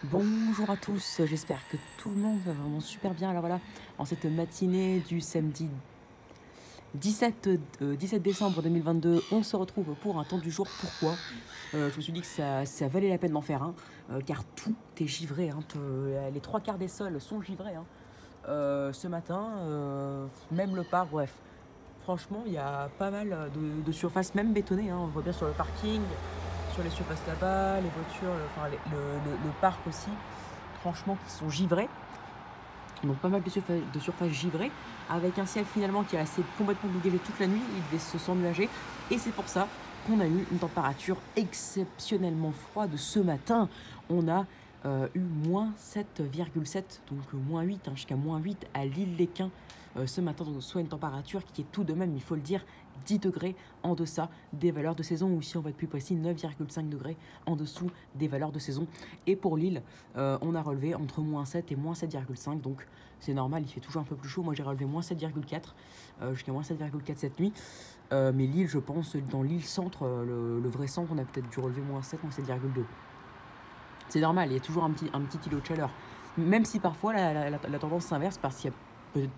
Bonjour à tous, j'espère que tout le monde va vraiment super bien. Alors voilà, en cette matinée du samedi 17 décembre 2022, on se retrouve pour un temps du jour. Pourquoi Je me suis dit que ça valait la peine d'en faire un, car tout est givré. Les trois quarts des sols sont givrés. Ce matin, même le parc, bref. Franchement, il y a pas mal de surfaces, même bétonnées. On voit bien sur le parking, sur les surfaces là-bas, les voitures, le parc aussi. Franchement, qui sont givrés. Donc pas mal de surfaces givrées, avec un ciel finalement qui a assez complètement dégagé toute la nuit, il devait se s'ennuager. Et c'est pour ça qu'on a eu une température exceptionnellement froide ce matin. On a eu moins 7,7, donc moins 8, jusqu'à moins 8 à l'île-les-Quins ce matin, donc soit une température qui est tout de même, il faut le dire, 10 degrés en deçà des valeurs de saison, ou si on va être plus précis, 9,5 degrés en dessous des valeurs de saison. Et pour l'île, on a relevé entre moins 7 et moins 7,5, donc c'est normal, il fait toujours un peu plus chaud. Moi j'ai relevé moins 7,4 jusqu'à moins 7,4 cette nuit. Mais l'île, je pense, dans l'île centre, le vrai centre, on a peut-être dû relever moins 7, moins 7,2. C'est normal, il y a toujours un petit îlot de chaleur. Même si parfois la tendance s'inverse, parce qu'il y a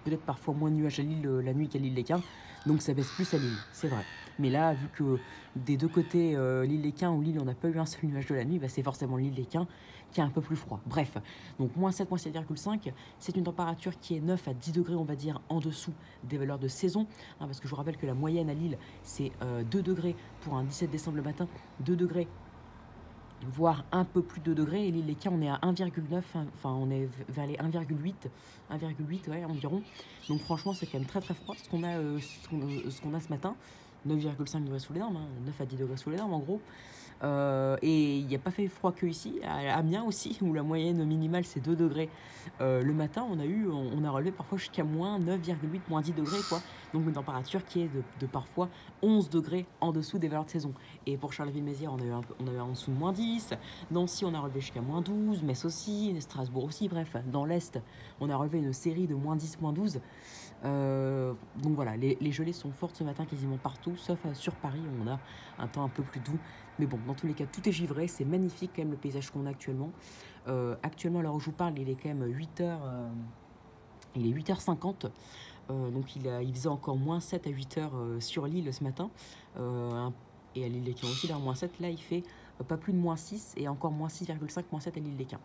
peut-être parfois moins de nuages à l'île la nuit qu'à l'île des Quins, donc ça baisse plus à l'île, c'est vrai. Mais là, vu que des deux côtés, l'île des Quins ou l'île, on n'a pas eu un seul nuage de la nuit, bah c'est forcément l'île des Quins qui est un peu plus froid. Bref, donc moins 7, moins 7,5, c'est une température qui est 9 à 10 degrés, on va dire, en dessous des valeurs de saison. Parce que je vous rappelle que la moyenne à Lille, c'est 2 degrés pour un 17 décembre le matin, 2 degrés voire un peu plus de degrés. Et les cas, on est à 1,9, enfin on est vers les 1,8 ouais, environ. Donc franchement, c'est quand même très très froid ce qu'on a, ce qu'on a ce matin. 9,5 degrés sous les normes, 9 à 10 degrés sous les normes en gros. Et il n'y a pas fait froid que ici, à Amiens aussi, où la moyenne minimale c'est 2 degrés. Le matin, on a relevé parfois jusqu'à moins 9,8, moins 10 degrés, quoi. Donc une température qui est de parfois 11 degrés en dessous des valeurs de saison. Et pour Charleville-Mézières, on a eu en dessous de moins 10. Nancy, on a relevé jusqu'à moins 12. Metz aussi, Strasbourg aussi. Bref, dans l'Est, on a relevé une série de moins 10, moins 12. Donc voilà, les gelées sont fortes ce matin quasiment partout, sauf sur Paris où on a un temps un peu plus doux. Mais bon, dans tous les cas, tout est givré, c'est magnifique quand même le paysage qu'on a actuellement. Actuellement, à l'heure où je vous parle, il est quand même 8h, il est 8h50. Donc il faisait encore moins 7 à 8h sur l'île ce matin. Et à l'île des Quins aussi, là, moins 7. Là, il fait pas plus de moins 6 et encore moins 6,5, moins 7 à l'île des Quins.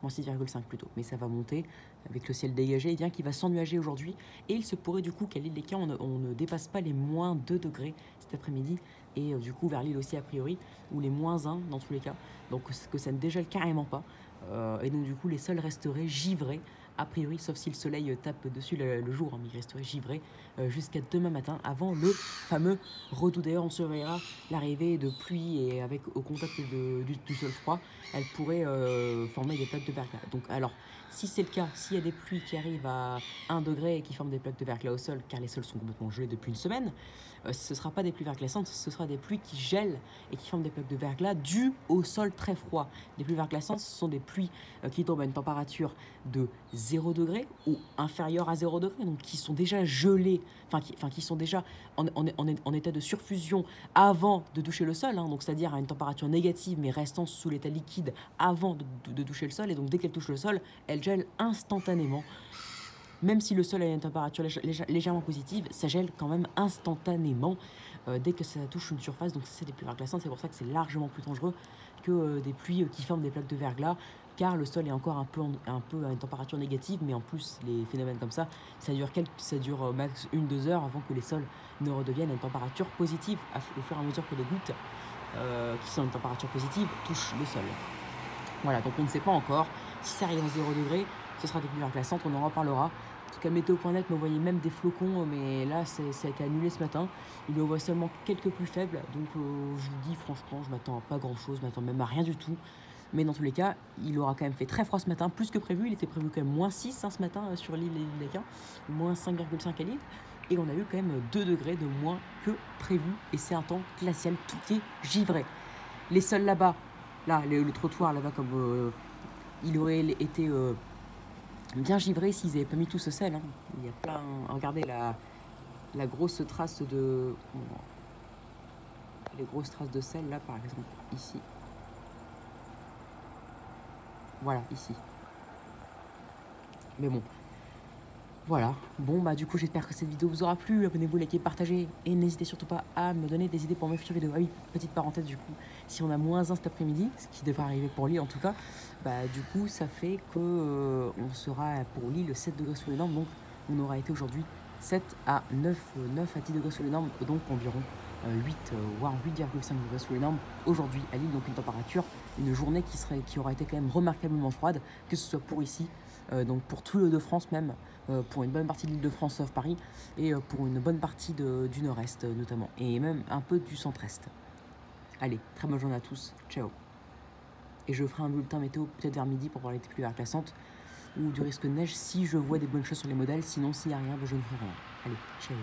Moins 6,5 plutôt. Mais ça va monter avec le ciel dégagé. Et bien qu'il va s'ennuager aujourd'hui. Et il se pourrait du coup qu'à l'île des Quins, on ne dépasse pas les moins 2 degrés cet après-midi. Et du coup, vers l'île aussi, a priori, ou les moins 1 dans tous les cas. Donc que ça ne dégèle carrément pas. Et donc du coup, les sols resteraient givrés a priori, sauf si le soleil tape dessus le jour, mais il resterait givré jusqu'à demain matin, avant le fameux redout. D'ailleurs, on surveillera l'arrivée de pluie et avec au contact du sol froid, elle pourrait former des plaques de verglas. Donc, alors, si c'est le cas, s'il y a des pluies qui arrivent à 1 degré et qui forment des plaques de verglas au sol, car les sols sont complètement gelés depuis une semaine, ce ne sera pas des pluies verglaçantes, ce sera des pluies qui gèlent et qui forment des plaques de verglas dues au sol très froid. Les pluies verglaçantes, ce sont des pluies qui tombent à une température de 0 degré ou inférieur à 0 degré, donc qui sont déjà gelés, qui sont déjà en état de surfusion avant de toucher le sol, donc c'est-à-dire à une température négative mais restant sous l'état liquide avant de toucher le sol, et donc dès qu'elle touche le sol, elle gèle instantanément. Même si le sol a une température légèrement positive, ça gèle quand même instantanément dès que ça touche une surface. Donc c'est des pluies verglaçantes, c'est pour ça que c'est largement plus dangereux que des pluies qui forment des plaques de verglas, car le sol est encore un peu à une température négative, mais en plus les phénomènes comme ça dure max 1-2 heures avant que les sols ne redeviennent à une température positive au fur et à mesure que les gouttes qui sont à une température positive touchent le sol. Voilà, donc on ne sait pas encore si ça arrive à 0 degré, ce sera des pluies verglaçantes, on en reparlera. En tout cas, météo.net me voyait même des flocons, mais là, ça a été annulé ce matin. Il en voit seulement quelques plus faibles, donc je vous dis franchement, je m'attends à pas grand-chose, je m'attends même à rien du tout. Mais dans tous les cas, il aura quand même fait très froid ce matin, plus que prévu. Il était prévu quand même moins 6 ce matin sur l'île et l'île des Quins, moins 5,5 à l'île. Et on a eu quand même 2 degrés de moins que prévu, et c'est un temps glacial, tout est givré. Les sols là-bas, là, le trottoir là-bas, comme il aurait été bien givré s'ils n'avaient pas mis tout ce sel. Il y a plein. Regardez la grosse trace de. Les grosses traces de sel là, par exemple, ici. Voilà, ici. Mais bon, voilà. Bon, bah du coup, j'espère que cette vidéo vous aura plu. Abonnez-vous, likez, partagez. Et n'hésitez surtout pas à me donner des idées pour mes futures vidéos. Ah oui, petite parenthèse du coup. Si on a -1 cet après-midi, ce qui devrait arriver pour Lille en tout cas, bah du coup, ça fait que on sera pour Lille 7 degrés sous les normes. Donc, on aura été aujourd'hui 7 à 9, 9 à 10 degrés sous les normes. Donc, environ 8, voire 8,5 degrés sous les normes aujourd'hui à Lille. Donc, une température, une journée qui aura été quand même remarquablement froide, que ce soit pour ici, donc pour tout le de France même, pour une bonne partie de l'Île-de-France sauf Paris, et pour une bonne partie du nord-est notamment, et même un peu du centre-est. Allez, très bonne journée à tous, ciao. Et je ferai un bulletin météo peut-être vers midi pour parler des pluies verglaçantes ou du risque de neige si je vois des bonnes choses sur les modèles, sinon s'il n'y a rien, ben je ne ferai rien. Allez, ciao.